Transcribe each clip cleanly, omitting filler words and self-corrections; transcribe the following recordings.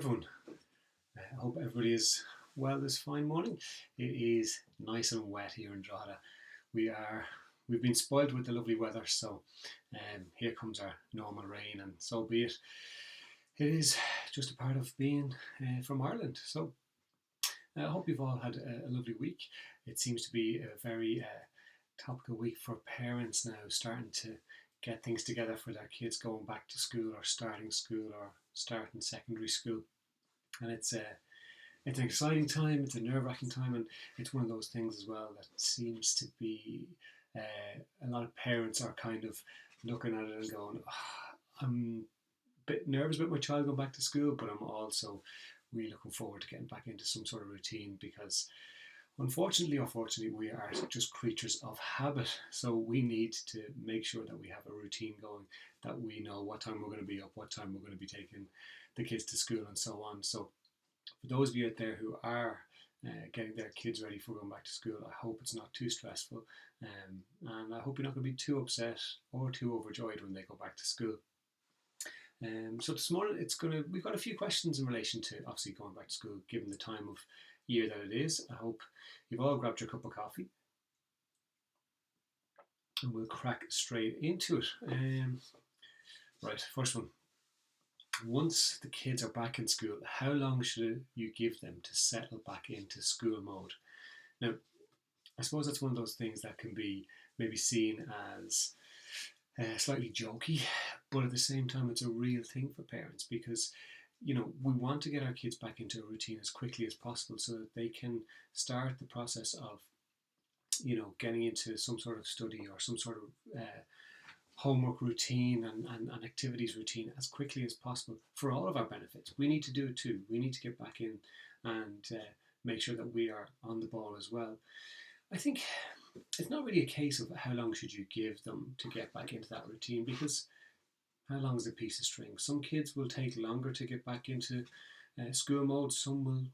everyone. I hope everybody is well this fine morning. It is nice and wet here in Drogheda. We've been spoiled with the lovely weather, so here comes our normal rain, and so be it. It is just a part of being from Ireland. So I hope you've all had a lovely week. It seems to be a very topical week for parents now, starting to get things together for their kids going back to school or starting school or starting secondary school. And it's an exciting time, it's a nerve-wracking time, and it's one of those things as well that seems to be a lot of parents are kind of looking at it and going, I'm a bit nervous about my child going back to school, but I'm also really looking forward to getting back into some sort of routine, because unfortunately or fortunately we are just creatures of habit. So we need to make sure that we have a routine going, that we know what time we're going to be up, what time we're going to be taking the kids to school and so on. So for those of you out there who are getting their kids ready for going back to school, I hope it's not too stressful, and I hope you're not going to be too upset or too overjoyed when they go back to school. So this morning we've got a few questions in relation to obviously going back to school, given the time of year that it is. I hope you've all grabbed your cup of coffee, and we'll crack straight into it. Right, first one. Once the kids are back in school, how long should you give them to settle back into school mode? Now, I suppose that's one of those things that can be maybe seen as slightly jokey, but at the same time, it's a real thing for parents, because we want to get our kids back into a routine as quickly as possible so that they can start the process of, getting into some sort of study or some sort of homework routine and activities routine as quickly as possible for all of our benefits. We need to do it too. We need to get back in and make sure that we are on the ball as well. I think it's not really a case of how long should you give them to get back into that routine, because how long is a piece of string? Some kids will take longer to get back into school mode. Some will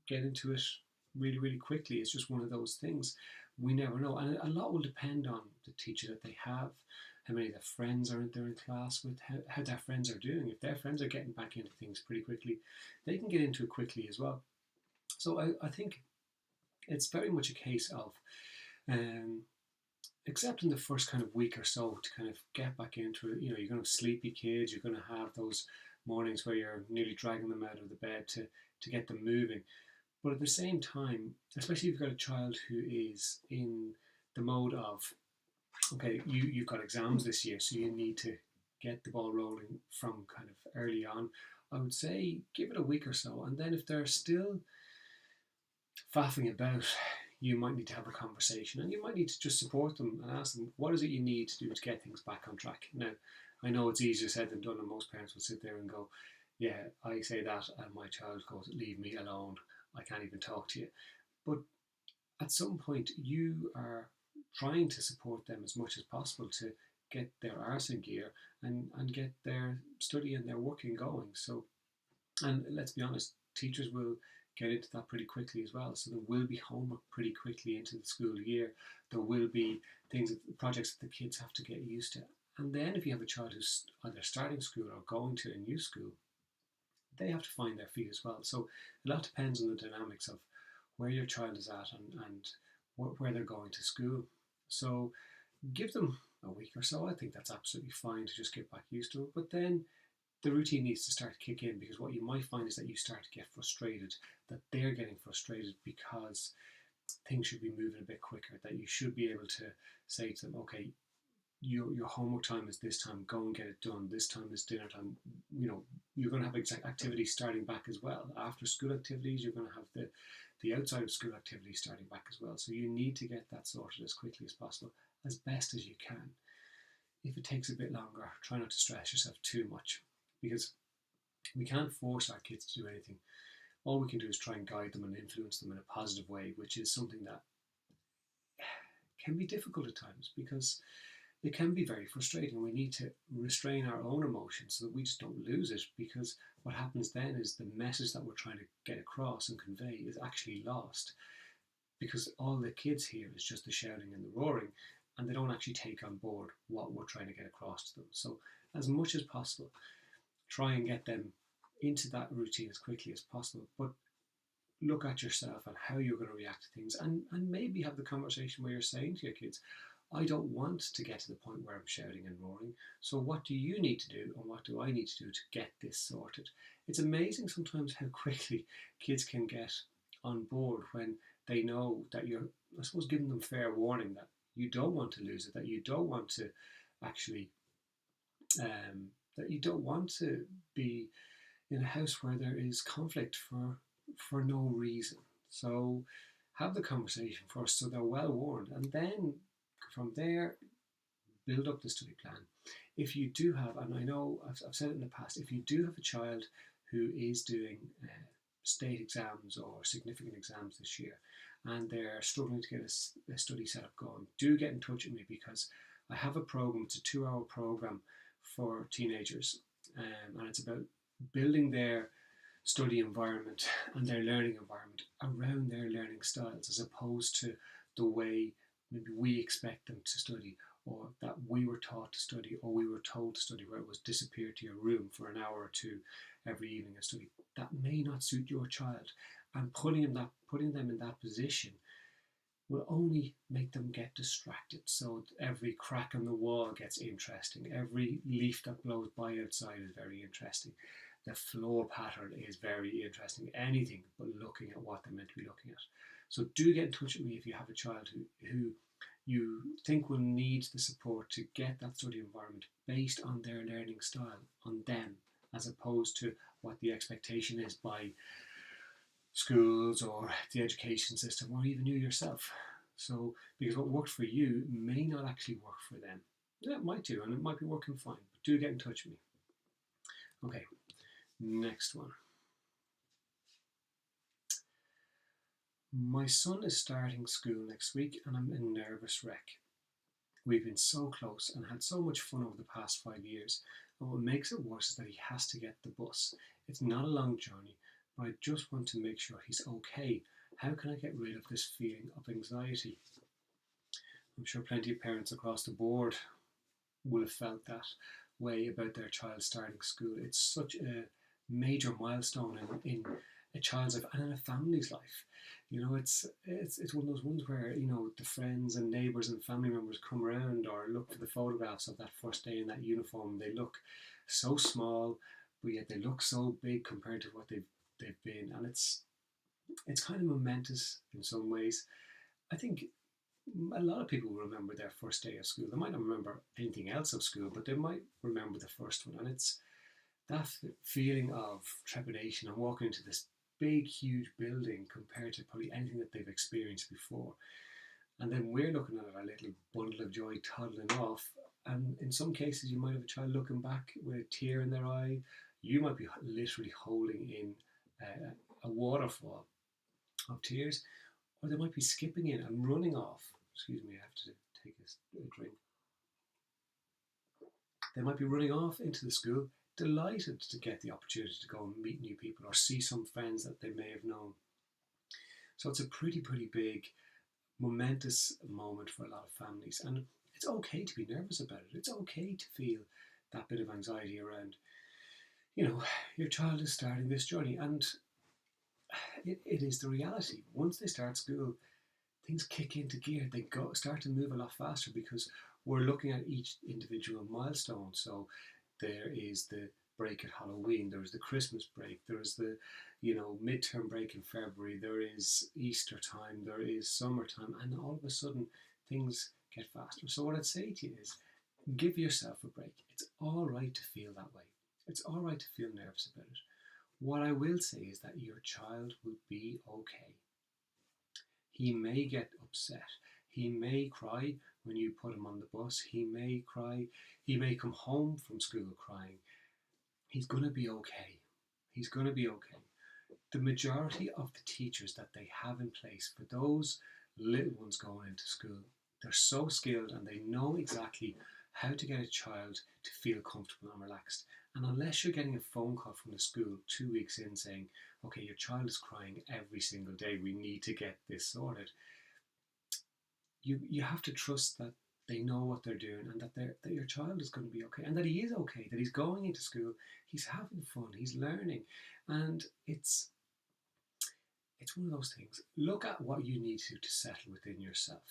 get into it really, really quickly. It's just one of those things. We never know. And a lot will depend on the teacher that they have, how many of their friends are there in class with, how their friends are doing. If their friends are getting back into things pretty quickly, they can get into it quickly as well. So I think it's very much a case of accepting the first kind of week or so to kind of get back into it. You're going to have sleepy kids, you're going to have those mornings where you're nearly dragging them out of the bed to get them moving. But at the same time, especially if you've got a child who is in the mode of, okay, you've got exams this year, so you need to get the ball rolling from kind of early on, I would say give it a week or so. And then if they're still faffing about, you might need to have a conversation, and you might need to just support them and ask them, what is it you need to do to get things back on track? Now, I know it's easier said than done, and most parents will sit there and go, yeah, I say that, and my child goes, leave me alone, I can't even talk to you. But at some point, you are trying to support them as much as possible to get their arse in gear and get their study and their working going. So, and let's be honest, teachers will get into that pretty quickly as well. So there will be homework pretty quickly into the school year. There will be projects that the kids have to get used to. And then if you have a child who's either starting school or going to a new school, they have to find their feet as well. So a lot depends on the dynamics of where your child is at and where they're going to school. So give them a week or so. I think that's absolutely fine to just get back used to it. But then the routine needs to start to kick in, because what you might find is that you start to get frustrated, that they're getting frustrated because things should be moving a bit quicker, that you should be able to say to them, okay, your homework time is this time, go and get it done. This time is dinner time. You're going to have activities starting back as well. After school activities, you're going to have the outside of school activities starting back as well. So you need to get that sorted as quickly as possible, as best as you can. If it takes a bit longer, try not to stress yourself too much, because we can't force our kids to do anything. All we can do is try and guide them and influence them in a positive way, which is something that can be difficult at times, because it can be very frustrating. We need to restrain our own emotions so that we just don't lose it, because what happens then is the message that we're trying to get across and convey is actually lost, because all the kids hear is just the shouting and the roaring, and they don't actually take on board what we're trying to get across to them. So as much as possible, try and get them into that routine as quickly as possible. But look at yourself and how you're going to react to things, and maybe have the conversation where you're saying to your kids, I don't want to get to the point where I'm shouting and roaring. So what do you need to do and what do I need to do to get this sorted? It's amazing sometimes how quickly kids can get on board when they know that you're, I suppose, giving them fair warning that you don't want to lose it, that you don't want to actually, that you don't want to be in a house where there is conflict for no reason. So have the conversation first so they're well warned, and then from there build up the study plan. If you do have, and I know I've said it in the past, if you do have a child who is doing state exams or significant exams this year and they're struggling to get a study setup going, do get in touch with me, because I have a program. It's a 2-hour program for teenagers, and it's about building their study environment and their learning environment around their learning styles, as opposed to the way maybe we expect them to study, or that we were taught to study, or we were told to study, where it was disappear to your room for an hour or two every evening and study. That may not suit your child, and putting them in that position will only make them get distracted. So every crack on the wall gets interesting. Every leaf that blows by outside is very interesting. The floor pattern is very interesting. Anything but looking at what they're meant to be looking at. So do get in touch with me if you have a child who you think will need the support to get that study environment based on their learning style, on them, as opposed to what the expectation is by schools or the education system, or even you yourself. So, because what worked for you may not actually work for them. Yeah, it might do, and it might be working fine, but do get in touch with me. Okay, next one. My son is starting school next week and I'm a nervous wreck. We've been so close and had so much fun over the past 5 years, and what makes it worse is that he has to get the bus. It's not a long journey, but I just want to make sure he's okay. How can I get rid of this feeling of anxiety? I'm sure plenty of parents across the board will have felt that way about their child starting school. It's such a major milestone in a child's life and in a family's life. You know, it's one of those ones where, you know, the friends and neighbours and family members come around or look for the photographs of that first day in that uniform. They look so small, but yet they look so big compared to what they've been, and it's kind of momentous in some ways. I think a lot of people remember their first day of school. They might not remember anything else of school, but they might remember the first one, and it's that feeling of trepidation and walking into this big, huge building compared to probably anything that they've experienced before. And then we're looking at our little bundle of joy toddling off. And in some cases, you might have a child looking back with a tear in their eye. You might be literally holding in a waterfall of tears, or they might be skipping in and running off. Excuse me, I have to take a drink. They might be running off into the school, delighted to get the opportunity to go and meet new people or see some friends that they may have known. So it's a pretty big, momentous moment for a lot of families. And it's okay to be nervous about it. It's okay to feel that bit of anxiety around, you know, your child is starting this journey. And it is the reality. Once they start school, things kick into gear. They start to move a lot faster because we're looking at each individual milestone. So there is the break at Halloween, there's the Christmas break, there's the, you know, midterm break in February, there is Easter time, there is summertime, and all of a sudden things get faster. So what I'd say to you is give yourself a break. It's all right to feel that way. It's all right to feel nervous about it. What I will say is that your child will be okay. He may get upset. He may cry when you put him on the bus. He may cry. He may come home from school crying. He's going to be okay. He's going to be okay. The majority of the teachers that they have in place for those little ones going into school, they're so skilled and they know exactly how to get a child to feel comfortable and relaxed. And unless you're getting a phone call from the school 2 weeks in saying, okay, your child is crying every single day, we need to get this sorted, you have to trust that they know what they're doing, and that your child is going to be okay, and that he is okay, that he's going into school, he's having fun, he's learning, and it's one of those things. Look at what you need to settle within yourself.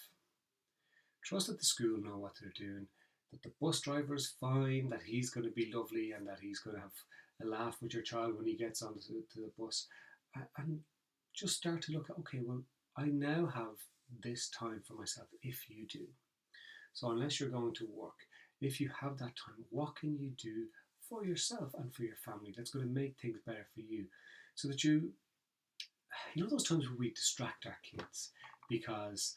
Trust that the school know what they're doing, that the bus driver is fine, that he's going to be lovely, and that he's going to have a laugh with your child when he gets onto the bus. And just start to look at, okay, well, I now have this time for myself if you do. So, unless you're going to work, if you have that time, what can you do for yourself and for your family that's going to make things better for you? So that those times where we distract our kids because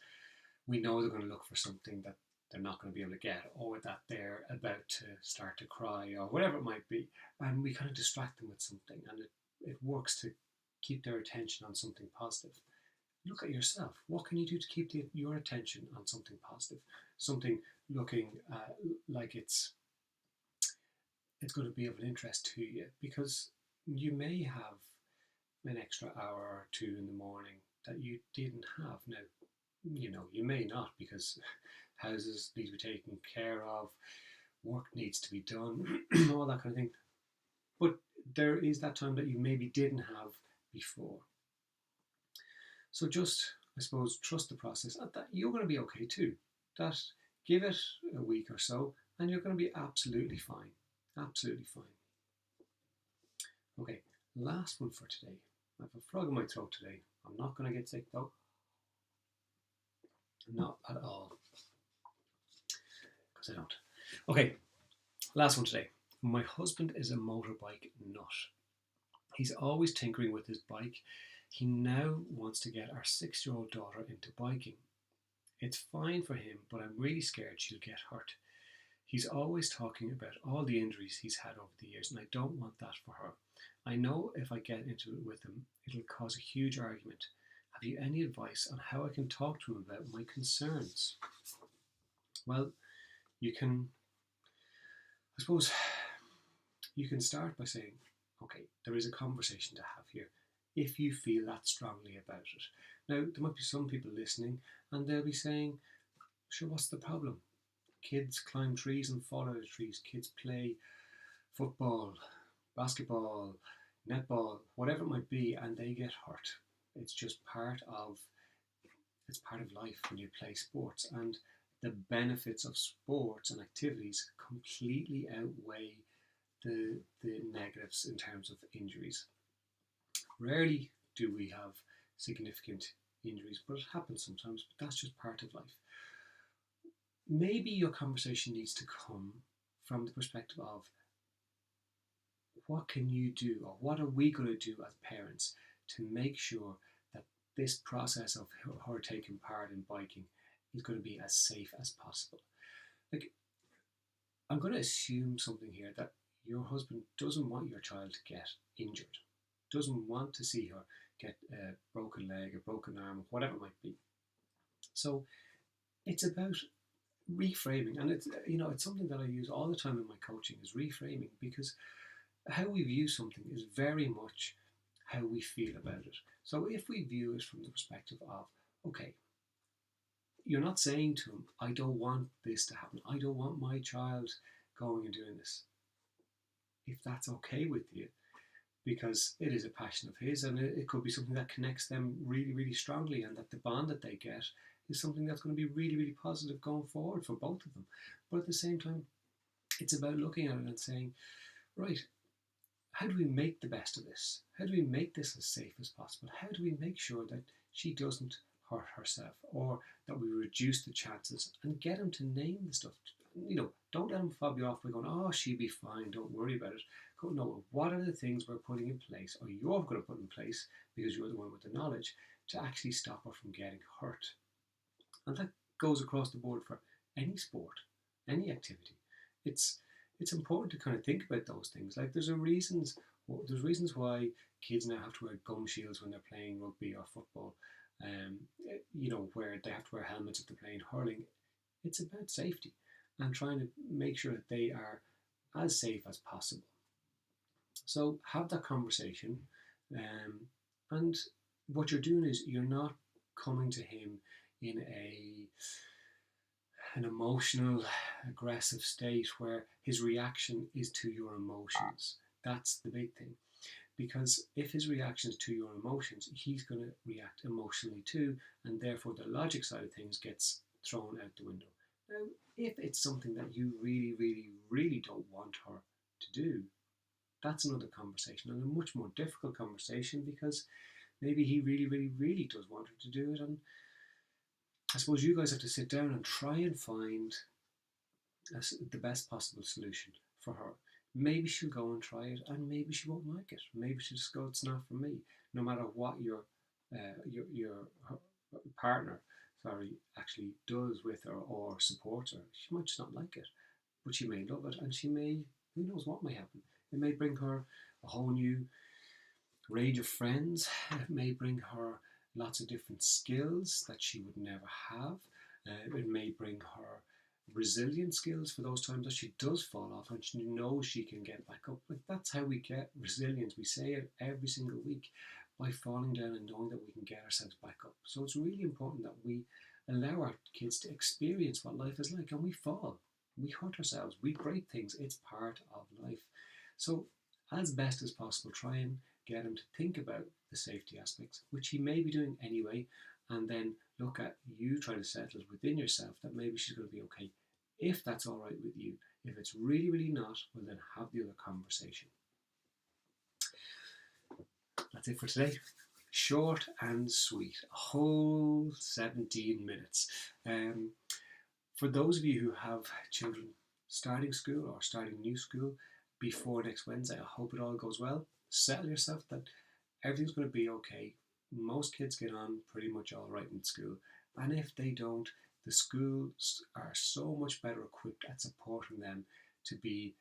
we know they're going to look for something that they're not going to be able to get, or that they're about to start to cry, or whatever it might be, and we kind of distract them with something, and it works to keep their attention on something positive. Look at yourself. What can you do to keep your attention on something positive, something looking like it's going to be of an interest to you? Because you may have an extra hour or two in the morning that you didn't have. Now, you may not, because houses need to be taken care of, work needs to be done, all that kind of thing. But there is that time that you maybe didn't have before. So just, I suppose, trust the process, and that you're going to be okay too. That give it a week or so, and you're going to be absolutely fine. Absolutely fine. Okay, last one for today. I have a frog in my throat today. I'm not going to get sick though. Not at all. Because I don't. Okay, last one today. My husband is a motorbike nut. He's always tinkering with his bike. He now wants to get our 6-year-old daughter into biking. It's fine for him, but I'm really scared she'll get hurt. He's always talking about all the injuries he's had over the years, and I don't want that for her. I know if I get into it with him, it'll cause a huge argument. Have you any advice on how I can talk to him about my concerns? Well, I suppose, you can start by saying, okay, there is a conversation to have here, if you feel that strongly about it. Now, there might be some people listening, and they'll be saying, sure, what's the problem? Kids climb trees and fall out of trees. Kids play football, basketball, netball, whatever it might be, and they get hurt. It's just part of life when you play sports, and the benefits of sports and activities completely outweigh the negatives in terms of injuries. Rarely do we have significant injuries, but it happens sometimes, but that's just part of life. Maybe your conversation needs to come from the perspective of, what can you do, or what are we going to do as parents to make sure that this process of her taking part in biking is going to be as safe as possible? Like, I'm going to assume something here, that your husband doesn't want your child to get injured, doesn't want to see her get a broken leg, a broken arm, whatever it might be. So it's about reframing, and it's something that I use all the time in my coaching, is reframing, because how we view something is very much how we feel about it. So if we view it from the perspective of, okay, you're not saying to him, I don't want this to happen, I don't want my child going and doing this. If that's okay with you, because it is a passion of his, and it could be something that connects them really, really strongly, and that the bond that they get is something that's going to be really, really positive going forward for both of them. But at the same time, it's about looking at it and saying, right, how do we make the best of this? How do we make this as safe as possible? How do we make sure that she doesn't hurt herself, or that we reduce the chances, and get him to name the stuff? Don't let him fob you off by going, oh, she'll be fine, don't worry about it. Go, no, what are the things we're putting in place, or you're going to put in place, because you're the one with the knowledge, to actually stop her from getting hurt? And that goes across the board for any sport, any activity. It's important to kind of think about those things. Like, there's reasons why kids now have to wear gum shields when they're playing rugby or football, where they have to wear helmets if they're playing hurling. It's about safety and trying to make sure that they are as safe as possible. So have that conversation, and what you're doing is, you're not coming to him in an emotional, aggressive state where his reaction is to your emotions. That's the big thing. Because if his reaction is to your emotions, he's going to react emotionally too, and therefore the logic side of things gets thrown out the window. Now, if it's something that you really, really, really don't want her to do, that's another conversation, and a much more difficult conversation, because maybe he really, really, really does want her to do it. And I suppose you guys have to sit down and try and find the best possible solution for her. Maybe she'll go and try it, and maybe she won't like it. Maybe she'll just go, "It's not for me." No matter what your partner, sorry, actually does with her or supports her, she might just not like it, but she may love it, and she may, who knows what may happen. It may bring her a whole new range of friends. It may bring her lots of different skills that she would never have. It may bring her resilient skills for those times that she does fall off and she knows she can get back up. Like, that's how we get resilience. We say it every single week, by falling down and knowing that we can get ourselves back up. So it's really important that we allow our kids to experience what life is like. And we fall, we hurt ourselves, we break things. It's part of life. So as best as possible, try and get him to think about the safety aspects, which he may be doing anyway, and then look at you trying to settle it within yourself that maybe she's going to be okay, if that's all right with you. If it's really, really not, well, then have the other conversation. That's it for today. Short and sweet, a whole 17 minutes. For those of you who have children starting school or starting new school before next Wednesday, I hope it all goes well. Settle yourself that everything's going to be okay. Most kids get on pretty much all right in school, and if they don't, the schools are so much better equipped at supporting them to be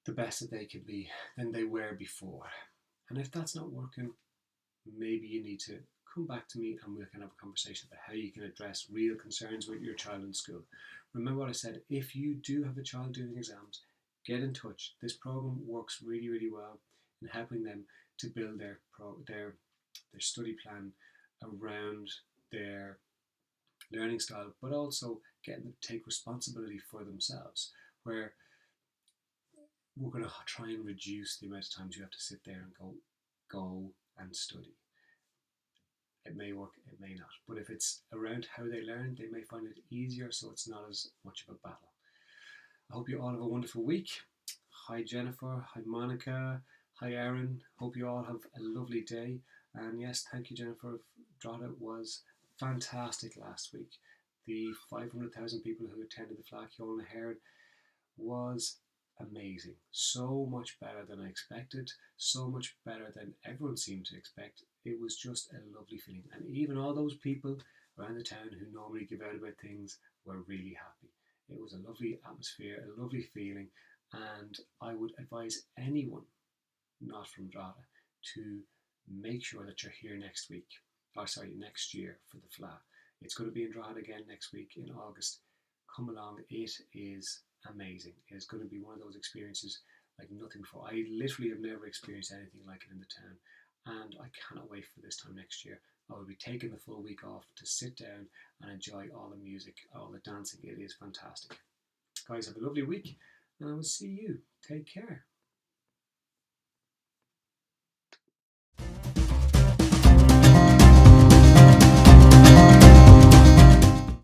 the best that they can be than they were before. And if that's not working, maybe you need to come back to me and we can have a conversation about how you can address real concerns with your child in school. Remember what I said, if you do have a child doing exams, get in touch. This program works really, really well in helping them to build their study plan around their learning style, but also getting them to take responsibility for themselves, where we're going to try and reduce the amount of times you have to sit there and go and study. It may work, it may not, but if it's around how they learn, they may find it easier, so it's not as much of a battle. I hope you all have a wonderful week. Hi Jennifer, hi Monica, hi Aaron. Hope you all have a lovely day. And yes, thank you Jennifer. Drogheda was fantastic last week. The 500,000 people who attended the Fleadh Cheoil Naird was amazing. So much better than I expected. So much better than everyone seemed to expect. It was just a lovely feeling. And even all those people around the town who normally give out about things were really happy. It was a lovely atmosphere, a lovely feeling, and I would advise anyone not from Drogheda to make sure that you're here next year for the Fleadh. It's going to be in Drogheda again next week in August. Come along, it is amazing. It's going to be one of those experiences like nothing before. I literally have never experienced anything like it in the town, and I cannot wait for this time next year. I will be taking the full week off to sit down and enjoy all the music, all the dancing. It is fantastic. Guys, have a lovely week, and I will see you. Take care.